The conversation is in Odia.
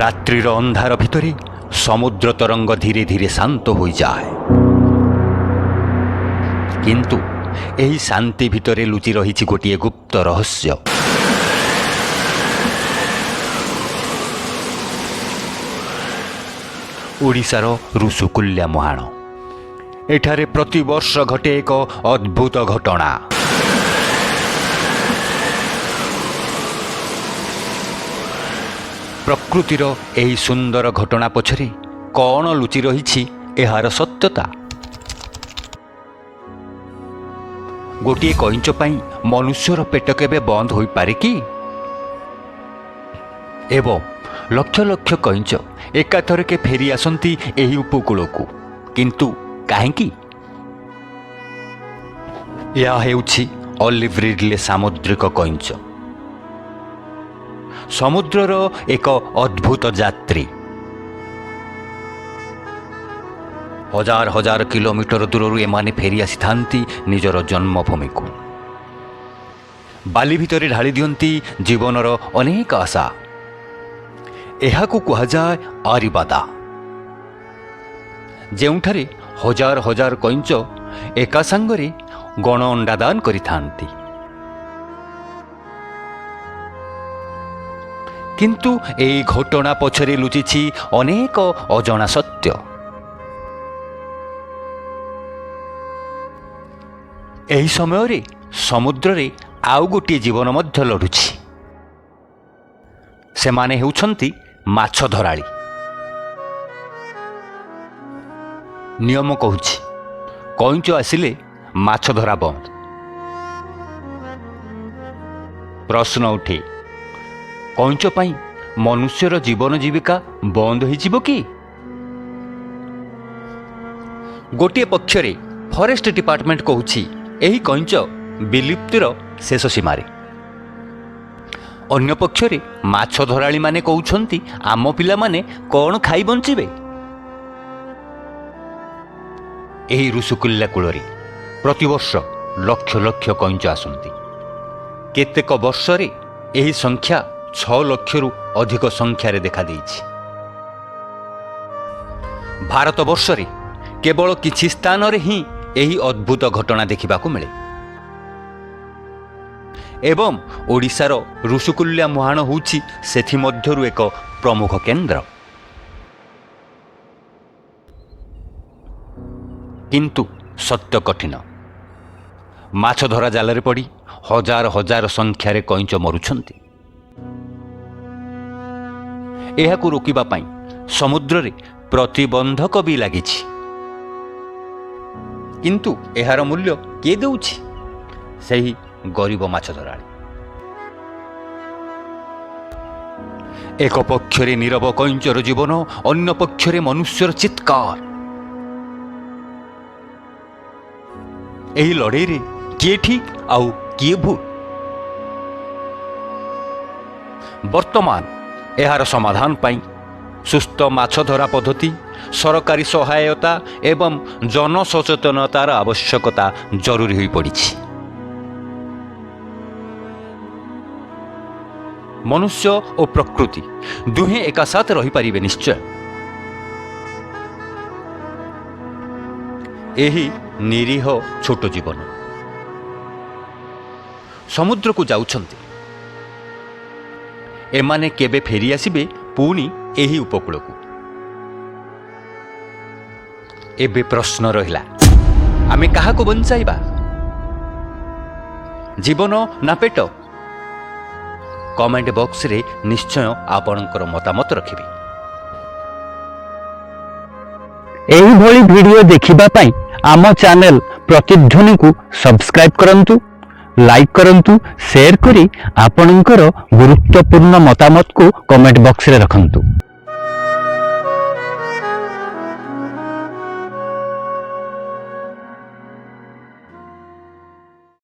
রাত্রির ଅନ୍ଧାর ভিতরে সমুদ্র তরঙ্গ ধীরে ধীরে শান্ত হয়ে যায়, কিন্তু এই শান্তি ভিতরে লুচি রহিছি গোটিয়ে গুপ্ত রহস্য। ଓଡ଼ିଶାର ଋଷିକୂଲ୍ୟା ମୁହାଣ। ଏଠାରେ ପ୍ରତିବର୍ଷ ଘଟେ ଏକ ଅଦ୍ଭୁତ ଘଟଣା। ପ୍ରକୃତିର ଏହି ସୁନ୍ଦର ଘଟଣା ପଛରେ କ'ଣ ଲୁଚି ରହିଛି ଏହାର ସତ୍ୟତା? ଗୋଟିଏ କଇଁଚ ପାଇଁ ମନୁଷ୍ୟର ପେଟ କେବେ ବନ୍ଦ ହୋଇପାରେ କି? ଏବଂ ଲକ୍ଷ ଲକ୍ଷ କଇଁଚ ଏକାଥରକେ ଫେରି ଆସନ୍ତି ଏହି ଉପକୂଳକୁ, କିନ୍ତୁ କାହିଁକି? ଏହା ହେଉଛି ଅଲିଭ୍ ରିଡ୍ଲେ ସାମୁଦ୍ରିକ କଇଁଚ, ସମୁଦ୍ରର ଏକ ଅଦ୍ଭୁତ ଯାତ୍ରୀ। ହଜାର ହଜାର କିଲୋମିଟର ଦୂରରୁ ଏମାନେ ଫେରି ଆସିଥାନ୍ତି ନିଜର ଜନ୍ମଭୂମିକୁ। ବାଲି ଭିତରେ ଢାଳି ଦିଅନ୍ତି ଜୀବନର ଅନେକ ଆଶା। ଏହାକୁ କୁହାଯାଏ ଆରିବାଦା, ଯେଉଁଠାରେ ହଜାର ହଜାର କଇଁଚ ଏକା ସାଙ୍ଗରେ ଗଣ ଅଣ୍ଡାଦାନ କରିଥାନ୍ତି। କିନ୍ତୁ ଏହି ଘଟଣା ପଛରେ ଲୁଚିଛି ଅନେକ ଅଜଣା ସତ୍ୟ। ଏହି ସମୟରେ ସମୁଦ୍ରରେ ଆଉ ଗୋଟିଏ ଜୀବନ ମଧ୍ୟ ଲଢ଼ୁଛି। ସେମାନେ ହେଉଛନ୍ତି ମାଛ ଧରାଳି। ନିୟମ କହୁଛି, କଇଁଚ ଆସିଲେ ମାଛ ଧରା ବନ୍ଦ। ପ୍ରଶ୍ନ ଉଠେ, କଇଁଚ ପାଇଁ ମନୁଷ୍ୟର ଜୀବନ ଜୀବିକା ବନ୍ଦ ହୋଇଯିବ କି? ଗୋଟିଏ ପକ୍ଷରେ ଫରେଷ୍ଟ ଡିପାର୍ଟମେଣ୍ଟ କହୁଛି ଏହି କଇଁଚ ବିଲୁପ୍ତିର ଶେଷ ସୀମାରେ। ଅନ୍ୟ ପକ୍ଷରେ ମାଛ ଧରାଳିମାନେ କହୁଛନ୍ତି ଆମ ପିଲାମାନେ କ'ଣ ଖାଇ ବଞ୍ଚିବେ? ଏହି ଋଷିକୂଲ୍ୟା କୂଳରେ ପ୍ରତିବର୍ଷ ଲକ୍ଷ ଲକ୍ଷ କଇଁଚ ଆସନ୍ତି। କେତେକ ବର୍ଷରେ ଏହି ସଂଖ୍ୟା 6 ଲକ୍ଷରୁ ଅଧିକ ସଂଖ୍ୟାରେ ଦେଖାଦେଇଛି। ଭାରତବର୍ଷରେ କେବଳ କିଛି ସ୍ଥାନରେ ହିଁ ଏହି ଅଦ୍ଭୁତ ଘଟଣା ଦେଖିବାକୁ ମିଳେ ଏବଂ ଓଡ଼ିଶାର ଋଷିକୂଲ୍ୟା ମୁହାଣ ହେଉଛି ସେଥିମଧ୍ୟରୁ ଏକ ପ୍ରମୁଖ କେନ୍ଦ୍ର। କିନ୍ତୁ ସତ୍ୟ କଠିନ। ମାଛ ଧରା ଜାଲରେ ପଡ଼ି ହଜାର ହଜାର ସଂଖ୍ୟାରେ କଇଁଚ ମରୁଛନ୍ତି। ଏହାକୁ ରୋକିବା ପାଇଁ ସମୁଦ୍ରରେ ପ୍ରତିବନ୍ଧକ ବି ଲାଗିଛି, କିନ୍ତୁ ଏହାର ମୂଲ୍ୟ କିଏ ଦେଉଛି? ସେହି ଗରିବ ମାଛ ଧରାଳି। ଏକ ପକ୍ଷରେ ନୀରବ କଇଁଚର ଜୀବନ, ଅନ୍ୟ ପକ୍ଷରେ ମନୁଷ୍ୟର ଚିତ୍କାର। ଏହି ଲଢ଼େଇରେ କିଏ ଠିକ୍ ଆଉ କିଏ ଭୁଲ? ବର୍ତ୍ତମାନ ଏହାର ସମାଧାନ ପାଇଁ ସୁସ୍ଥ ମାଛ ଧରା ପଦ୍ଧତି, ସରକାରୀ ସହାୟତା ଏବଂ ଜନସଚେତନତାର ଆବଶ୍ୟକତା ଜରୁରୀ ହୋଇପଡ଼ିଛି। ମନୁଷ୍ୟ ଓ ପ୍ରକୃତି ଦୁହେଁ ଏକାସାଥ ରହିପାରିବେ ନିଶ୍ଚୟ। ଏହି ନିରୀହ ଛୋଟ ଜୀବନ ସମୁଦ୍ରକୁ ଯାଉଛନ୍ତି। ଏମାନେ କେବେ ଫେରି ଆସିବେ ପୁଣି ଏହି ଉପକୂଳକୁ? ଏବେ ପ୍ରଶ୍ନ ରହିଲା, ଆମେ କାହାକୁ ବଞ୍ଚାଇବା? ଜୀବନ ନା ପେଟ? କମେଣ୍ଟ ବକ୍ସରେ ନିଶ୍ଚୟ ଆପଣଙ୍କର ମତାମତ ରଖିବେ। ଏହିଭଳି ଭିଡ଼ିଓ ଦେଖିବା ପାଇଁ ଆମ ଚ୍ୟାନେଲ ପ୍ରତିଧ୍ୱନିକୁ ସବସ୍କ୍ରାଇବ୍ କରନ୍ତୁ, ଲାଇକ୍ କରନ୍ତୁ, ସେୟାର କରି ଆପଣଙ୍କର ଗୁରୁତ୍ୱପୂର୍ଣ୍ଣ ମତାମତକୁ କମେଣ୍ଟ ବକ୍ସରେ ରଖନ୍ତୁ।